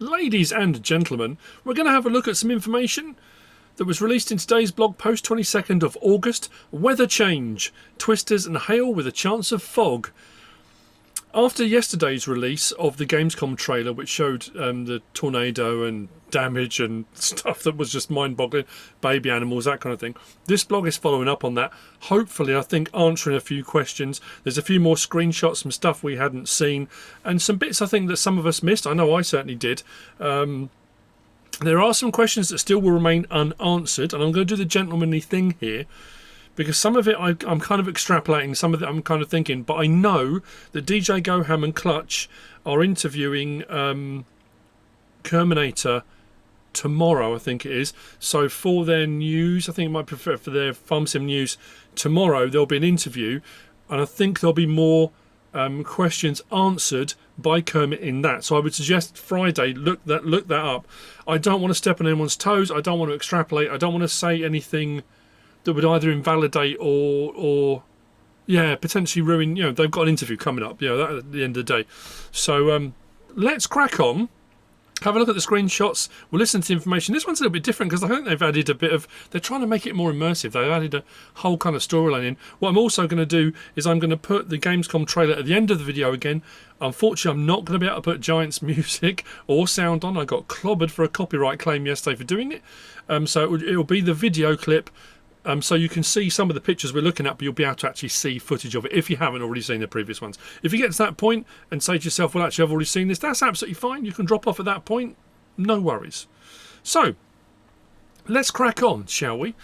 Ladies and gentlemen, we're going to have a look at some information that was released in today's blog post, 22nd of August. Weather change, twisters and hail with a chance of fog. After yesterday's release of the Gamescom trailer, which showed the tornado and damage and stuff that was just mind-boggling, baby animals, that kind of thing, this blog is following up on that. Hopefully, I think, answering a few questions. There's a few more screenshots, some stuff we hadn't seen, and some bits I think that some of us missed. I know I certainly did. There are some questions that still will remain unanswered, and I'm going to do the gentlemanly thing here, because some of it I'm kind of extrapolating, some of it I'm kind of thinking, but I know that DJ Goham and Clutch are interviewing Kerminator tomorrow, I think it is. So for their news, I think it might be for their Farm Sim news tomorrow, there'll be an interview, and I think there'll be more questions answered by Kermit in that. So I would suggest Friday, look that up. I don't want to step on anyone's toes. I don't want to extrapolate. I don't want to say anything that would either invalidate or potentially ruin. They've got an interview coming up. That at the end of the day. So let's crack on. Have a look at the screenshots. We'll listen to the information. This one's a little bit different because I think they've added a bit of... They're trying to make it more immersive. They've added a whole kind of storyline in. What I'm also going to do is I'm going to put the Gamescom trailer at the end of the video again. Unfortunately, I'm not going to be able to put Giants music or sound on. I got clobbered for a copyright claim yesterday for doing it. So it'll be the video clip. So you can see some of the pictures we're looking at, but you'll be able to actually see footage of it if you haven't already seen the previous ones. If you get to that point and say to yourself, well, actually, I've already seen this, that's absolutely fine. You can drop off at that point. No worries. So, let's crack on, shall we?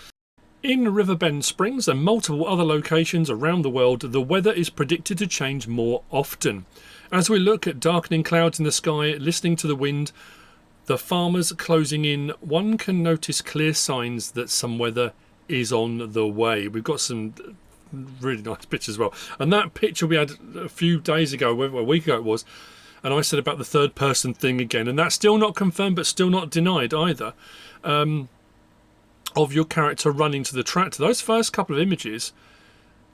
In Riverbend Springs and multiple other locations around the world, the weather is predicted to change more often. As we look at darkening clouds in the sky, listening to the wind, the farmers closing in, one can notice clear signs that some weather is on the way. We've got some really nice pictures as well, and that picture we had a few days ago, a week ago it was, and I said about the third person thing again, and that's still not confirmed but still not denied either, of your character running to the tractor. Those first couple of images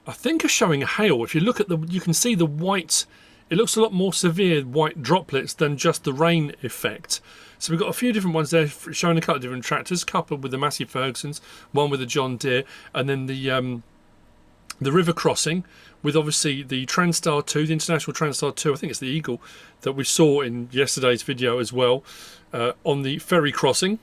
I think are showing hail. If you look at you can see the white, it looks a lot more severe white droplets than just the rain effect. So we've got a few different ones there showing a couple of different tractors, coupled with the Massey Fergusons, one with the John Deere, and then the river crossing with obviously the Transstar 2, the International Transstar 2, I think it's the Eagle, that we saw in yesterday's video as well, on the ferry crossing.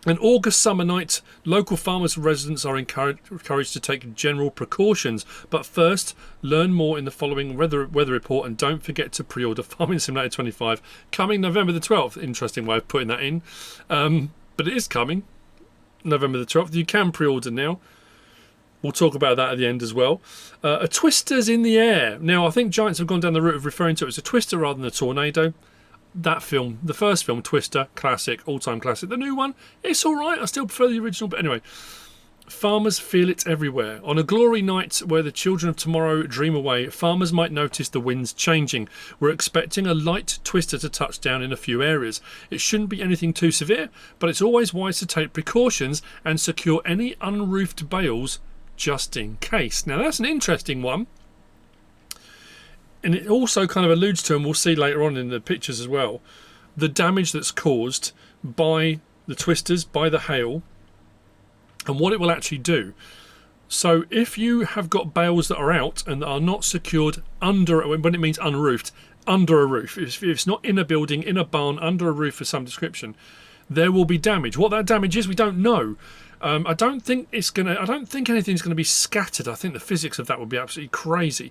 An August summer night, local farmers and residents are encouraged to take general precautions. But first, learn more in the following weather report, and don't forget to pre-order Farming Simulator 25, coming November the 12th. Interesting way of putting that in. But it is coming, November the 12th. You can pre-order now. We'll talk about that at the end as well. A twister's in the air. Now, I think Giants have gone down the route of referring to it as a twister rather than a tornado. That film, the first film, Twister, classic, all-time classic. The new one, it's all right. I still prefer the original, but anyway. Farmers feel it everywhere. On a glory night where the children of tomorrow dream away, farmers might notice the winds changing. We're expecting a light twister to touch down in a few areas. It shouldn't be anything too severe, but it's always wise to take precautions and secure any unroofed bales just in case. Now, that's an interesting one. And it also kind of alludes to, and we'll see later on in the pictures as well, the damage that's caused by the twisters, by the hail, and what it will actually do. So if you have got bales that are out and that are not secured under, when it means unroofed, under a roof, if it's not in a building, in a barn, under a roof of some description, there will be damage. What that damage is, we don't know. I don't think anything's gonna be scattered. I think the physics of that would be absolutely crazy.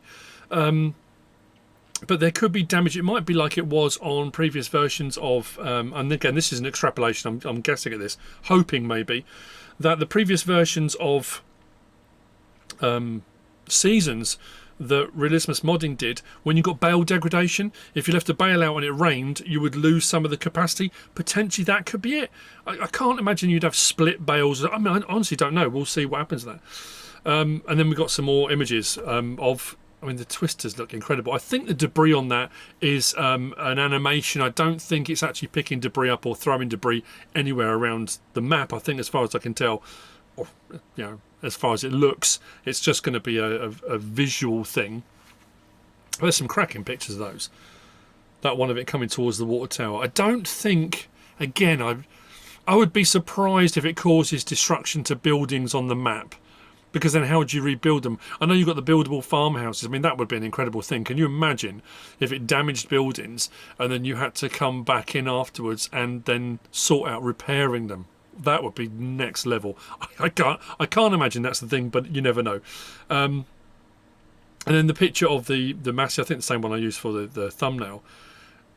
But there could be damage. It might be like it was on previous versions of, and again, this is an extrapolation, I'm guessing at this, hoping maybe, that the previous versions of Seasons that Realismus Modding did, when you got bale degradation, if you left a bale out and it rained, you would lose some of the capacity. Potentially that could be it. I can't imagine you'd have split bales. I mean, I honestly don't know. We'll see what happens there. And then we've got some more images of... I mean, the twisters look incredible. I think the debris on that is an animation. I don't think it's actually picking debris up or throwing debris anywhere around the map. I think, as far as I can tell, or as far as it looks, it's just going to be a visual thing. There's some cracking pictures of those. that one of it coming towards the water tower. I don't think, again, I would be surprised if it causes destruction to buildings on the map, because then how would you rebuild them? I know you've got the buildable farmhouses. I mean, that would be an incredible thing. Can you imagine if it damaged buildings and then you had to come back in afterwards and then sort out repairing them? That would be next level. I can't imagine that's the thing, but you never know. And then the picture of the massive, I think the same one I used for the thumbnail,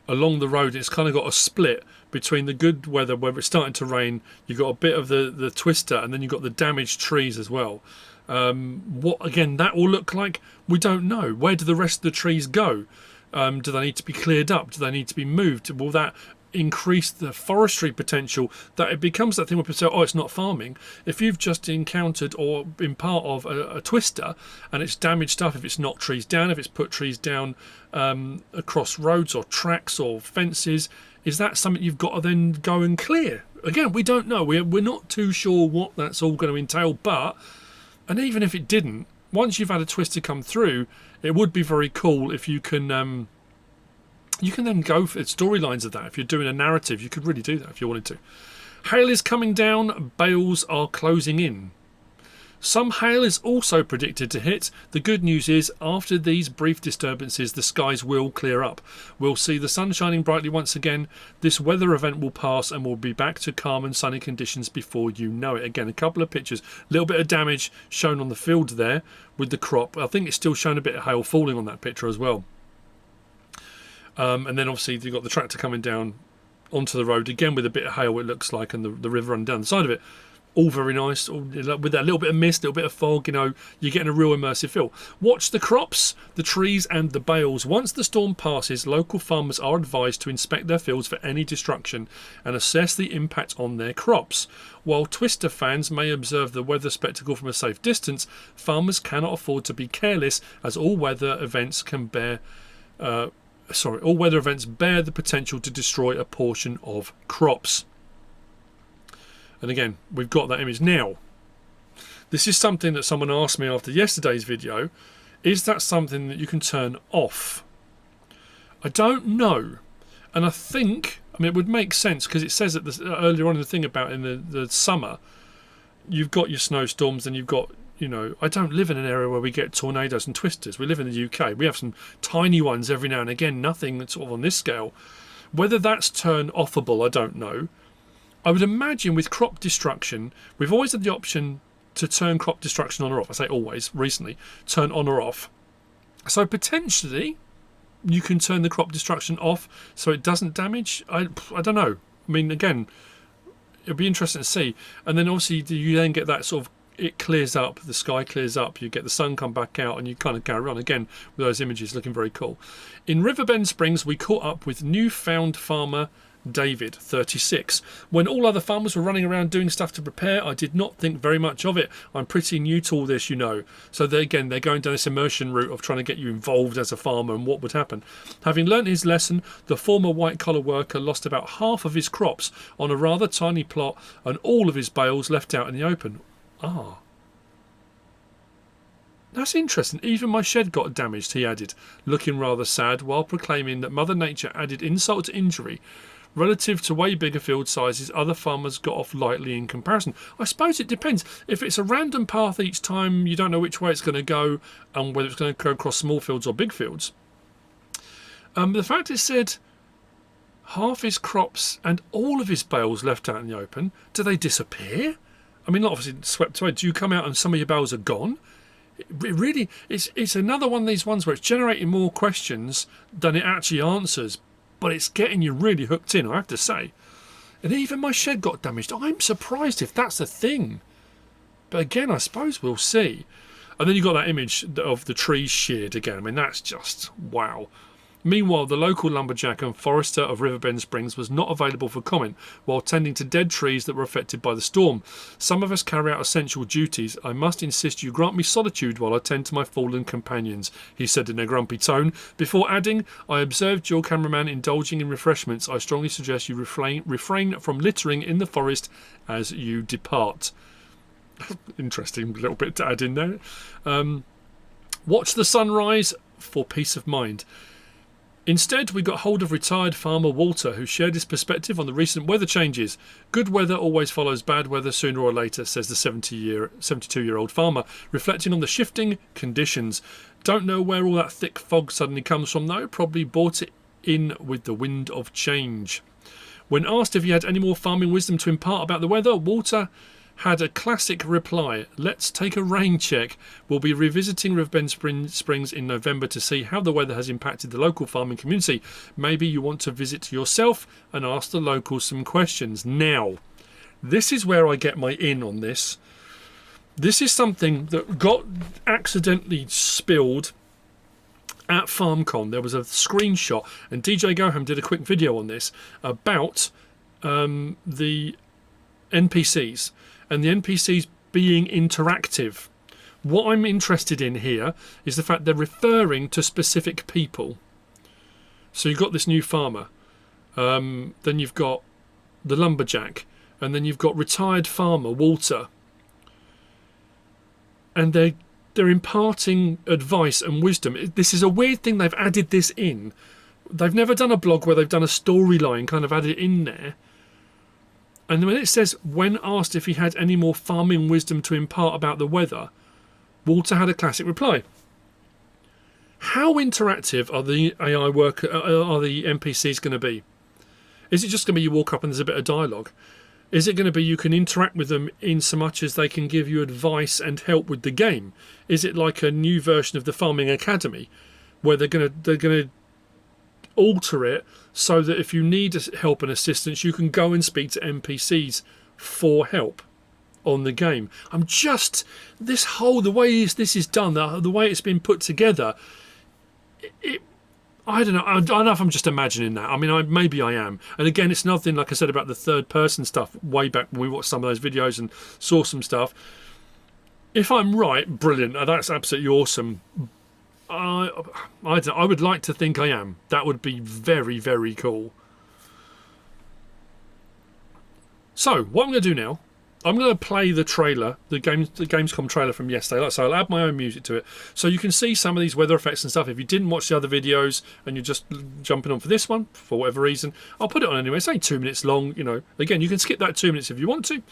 along the road, it's kind of got a split between the good weather where it's starting to rain. You've got a bit of the twister, and then you've got the damaged trees as well. What again that will look like, we don't know. Where do the rest of the trees go? Do they need to be cleared up? Do they need to be moved? Will that increase the forestry potential, that it becomes that thing where people say, oh, it's not farming? If you've just encountered or been part of a twister and it's damaged stuff, if it's knocked trees down, if it's put trees down across roads or tracks or fences, is that something you've got to then go and clear? Again, we don't know. We're not too sure what that's all going to entail, but, and even if it didn't, once you've had a twister come through, it would be very cool if you can then go for storylines of that. If you're doing a narrative, you could really do that if you wanted to. Hail is coming down, bales are closing in. Some hail is also predicted to hit. The good news is, after these brief disturbances, the skies will clear up. We'll see the sun shining brightly once again. This weather event will pass and we'll be back to calm and sunny conditions before you know it. Again, a couple of pictures. A little bit of damage shown on the field there with the crop. I think it's still showing a bit of hail falling on that picture as well. And then obviously you've got the tractor coming down onto the road again with a bit of hail, it looks like, and the river running down the side of it. All very nice, all, with that little bit of mist, a little bit of fog, you know, you're getting a real immersive feel. Watch the crops, the trees and the bales. Once the storm passes, local farmers are advised to inspect their fields for any destruction and assess the impact on their crops. While Twister fans may observe the weather spectacle from a safe distance, farmers cannot afford to be careless, as all weather events bear the potential to destroy a portion of crops. And again, we've got that image now. This is something that someone asked me after yesterday's video. Is that something that you can turn off? I don't know. And I think, I mean, it would make sense because it says that earlier on in the thing about in the summer, you've got your snowstorms and you've got, you know, I don't live in an area where we get tornadoes and twisters. We live in the UK. We have some tiny ones every now and again, nothing that's sort of on this scale. Whether that's turn offable, I don't know. I would imagine with crop destruction, we've always had the option to turn crop destruction on or off. I say always, recently, turn on or off. So potentially, you can turn the crop destruction off so it doesn't damage. I don't know. I mean, again, it'll be interesting to see. And then obviously you then get that sort of, it clears up, the sky clears up, you get the sun come back out, and you kind of carry on again with those images looking very cool. In Riverbend Springs, we caught up with newfound farmer David, 36. When all other farmers were running around doing stuff to prepare, I did not think very much of it. I'm pretty new to all this, you know. So they're going down this immersion route of trying to get you involved as a farmer and what would happen. Having learnt his lesson, the former white-collar worker lost about half of his crops on a rather tiny plot and all of his bales left out in the open. Ah. That's interesting. Even my shed got damaged, he added, looking rather sad, while proclaiming that Mother Nature added insult to injury. Relative to way bigger field sizes, other farmers got off lightly in comparison. I suppose it depends. If it's a random path each time, you don't know which way it's going to go and whether it's going to go across small fields or big fields. The fact it said half his crops and all of his bales left out in the open, do they disappear? I mean, obviously swept away. Do you come out and some of your bales are gone? It really, it's another one of these ones where it's generating more questions than it actually answers. But it's getting you really hooked in, I have to say. And even my shed got damaged. I'm surprised if that's a thing. But again, I suppose we'll see. And then you've got that image of the trees sheared again. I mean, that's just wow. Meanwhile, the local lumberjack and forester of Riverbend Springs was not available for comment while tending to dead trees that were affected by the storm. Some of us carry out essential duties. I must insist you grant me solitude while I tend to my fallen companions, he said in a grumpy tone, before adding, I observed your cameraman indulging in refreshments. I strongly suggest you refrain from littering in the forest as you depart. Interesting little bit to add in there. Watch the sunrise for peace of mind. Instead, we got hold of retired farmer Walter, who shared his perspective on the recent weather changes. Good weather always follows bad weather sooner or later, says the 72-year-old farmer, reflecting on the shifting conditions. Don't know where all that thick fog suddenly comes from, though. Probably brought it in with the wind of change. When asked if he had any more farming wisdom to impart about the weather, Walter had a classic reply. Let's take a rain check. We'll be revisiting Riverbend Springs in November to see how the weather has impacted the local farming community. Maybe you want to visit yourself and ask the locals some questions. Now, this is where I get my in on this. This is something that got accidentally spilled at FarmCon. There was a screenshot, and DJ Goham did a quick video on this about the NPCs and the NPCs being interactive. What I'm interested in here is the fact they're referring to specific people. So you've got this new farmer, then you've got the lumberjack, and then you've got retired farmer Walter, and they're imparting advice and wisdom. This is a weird thing, they've added this in. They've never done a blog where they've done a storyline, kind of added in there. And when it says, when asked if he had any more farming wisdom to impart about the weather, Walter had a classic reply. How interactive are the AI are the NPCs going to be? Is it just going to be you walk up and there's a bit of dialogue? Is it going to be you can interact with them in so much as they can give you advice and help with the game? Is it like a new version of the Farming Academy, where they're going to alter it so that if you need help and assistance, you can go and speak to NPCs for help on the game? I'm just the way this is done, the way it's been put together. I don't know. I don't know if I'm just imagining that. I mean, maybe I am. And again, it's another thing, like I said, about the third-person stuff way back when we watched some of those videos and saw some stuff. If I'm right, brilliant. That's absolutely awesome. I would like to think I am. That would be very, very cool. So, what I'm going to do now, I'm going to play the trailer, the Gamescom trailer from yesterday. So I'll add my own music to it, so you can see some of these weather effects and stuff. If you didn't watch the other videos and you're just jumping on for this one for whatever reason, I'll put it on anyway. It's only 2 minutes long. You know, again, you can skip that 2 minutes if you want to.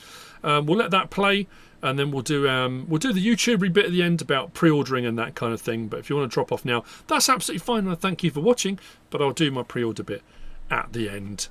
We'll let that play, and then we'll do the YouTubery bit at the end about pre-ordering and that kind of thing. But if you want to drop off now, that's absolutely fine. And I thank you for watching. But I'll do my pre-order bit at the end.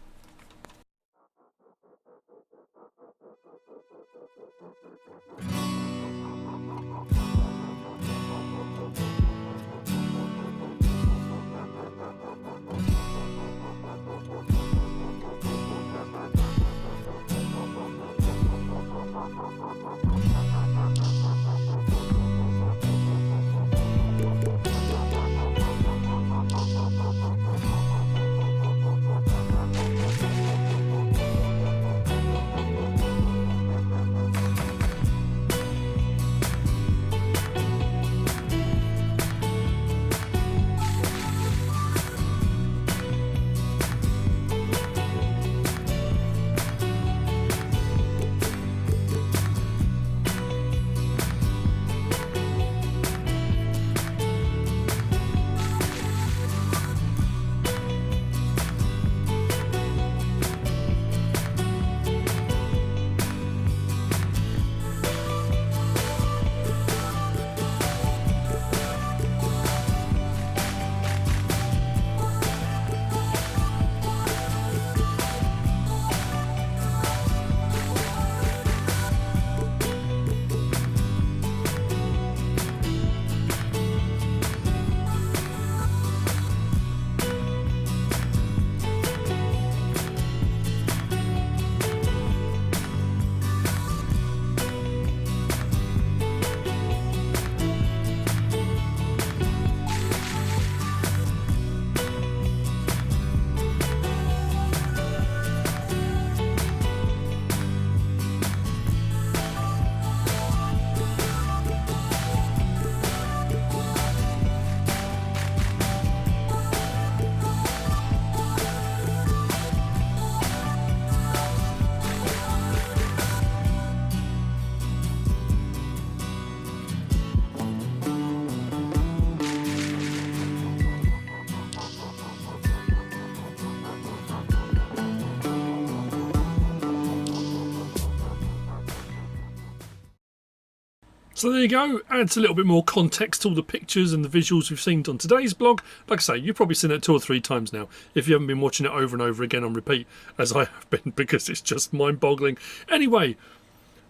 So there you go, adds a little bit more context to all the pictures and the visuals we've seen on today's blog. Like I say, you've probably seen it 2 or 3 times now, if you haven't been watching it over and over again on repeat, as I have been, because it's just mind-boggling. Anyway,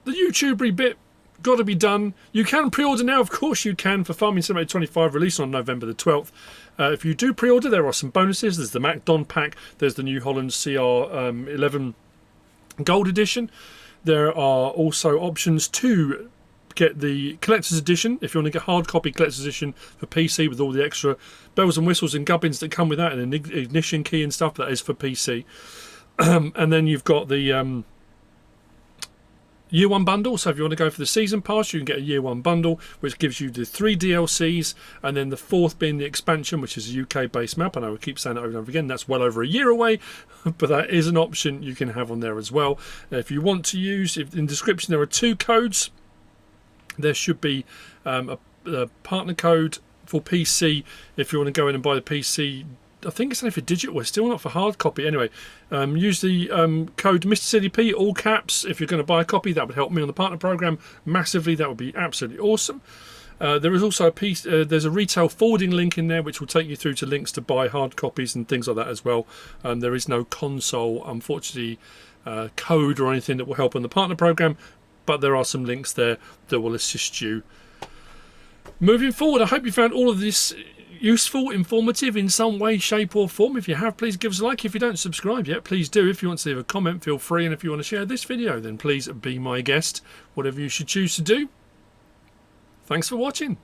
the YouTubery bit, got to be done. You can pre-order now, of course you can, for Farming Simulator 25, released on November the 12th. If you do pre-order, there are some bonuses. There's the MacDon pack, there's the New Holland CR11 Gold Edition. There are also options to get the collector's edition if you want to get hard copy collector's edition for PC with all the extra bells and whistles and gubbins that come with that, and an ignition key and stuff. That is for PC. And then you've got the Year 1 bundle, so if you want to go for the season pass, you can get a Year 1 bundle, which gives you the 3 DLCs, and then the 4th being the expansion, which is a UK based map. I know I keep saying it over and over again, that's well over a year away, but that is an option you can have on there as well. If you want to use, in the description there are 2 codes. There should be a partner code for PC if you want to go in and buy the PC. I think it's only for digital, it's still not for hard copy. Anyway, use the code MrSealyp, all caps, if you're going to buy a copy. That would help me on the partner program massively. That would be absolutely awesome. There is also there's a retail forwarding link in there which will take you through to links to buy hard copies and things like that as well. There is no console, unfortunately, code or anything that will help on the partner program, but there are some links there that will assist you moving forward. I hope you found all of this useful, informative in some way, shape or form. If you have, please give us a like. If you don't subscribe yet, please do. If you want to leave a comment, feel free. And if you want to share this video, then please be my guest, whatever you should choose to do. Thanks for watching.